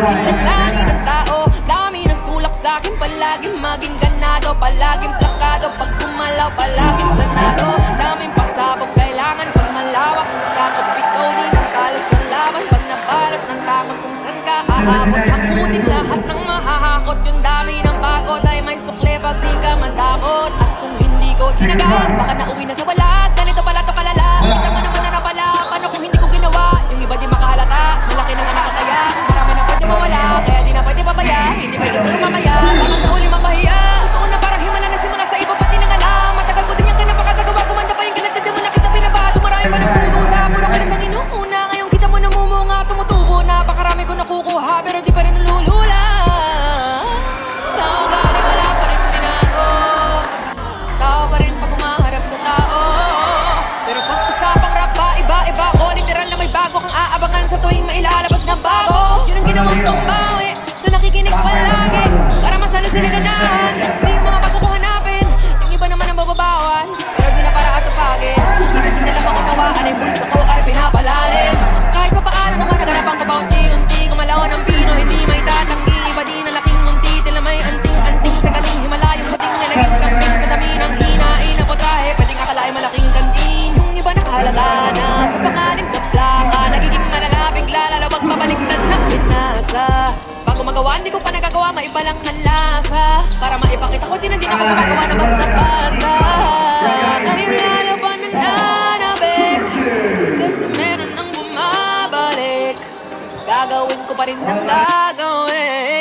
Kilalanin ng tao, dami ng tulak sa'kin. Palaging maging ganado, palaging plakado. Pag gumalaw, palaging planado. Daming pasabog, kailangan pag malawak ng sakop. Ikaw din ang talo sa laban. Pag nabalot ng takot kung saan ka aabot. Hakutin lahat ng mahahakot. Yung dami ng bagot ay may sukle pag di ka madamot. At kung hindi ko tinagal, baka nauwi na sa wala. Ganito pala to kalala, kita mo naman na napala. Paano kung hindi ko ginawa? Yung iba di makahalata. Malaki na nga nakataya, marami na pwede mawala. Kaya di na pwede pabaya, hindi pwede puro mamaya. Baka sa huli mapahiya. Totoo na parang himala na simula sa iba pati nang alam. Matagal ko din yung kinapakagawa. Gumanda pa yung galat na di mo nakita binabato. Marami pa ng punuda, puro ka na sa inuuna. Ngayon kita mo namumunga, tumutubo na. Napakarami ko nakukuha, pero di pa rin nalulula. Sa ugali wala pa rin binago. Tao pa rin pag umaharap sa tao. Pero pag usapang rap ba, iba-iba ko. Literal na may bago kang aabangan sa tuwing mailalabas ng bago. Yun ang ginawang pambawi sa nakikinig palagi. Para masalo sila ganahan. Di yung mga bago ko hanapin. Yung iba naman ang bababawan, pero di na para atupagin. Di kasi nila makunawaan ay bulsa ko ay pinapalalim. Kahit pa paano naman naganapan ko pa unti-unti. Gumalaw ng pino, hindi may tatanggi. Iba di na laking munti, tila may anting-anting. Sa galing himalayong puting nalaging kambing. Sa dami ng hinain na potrahe, pwedeng akalain malaking kantin. Yung iba nakahalata na sa pangalim na plaka. Nagiging malala, bigla lalawag pabaliktad ng binasa. Bago magawa, hindi ko pa nagagawa, maiba lang ang lasa. Para maipakita ko, di na din ako gumagawa na basta-basta. Ngayon lalaban ng nanabik, kasi meron ang bumabalik. Gagawin ko pa rin ang gagawin.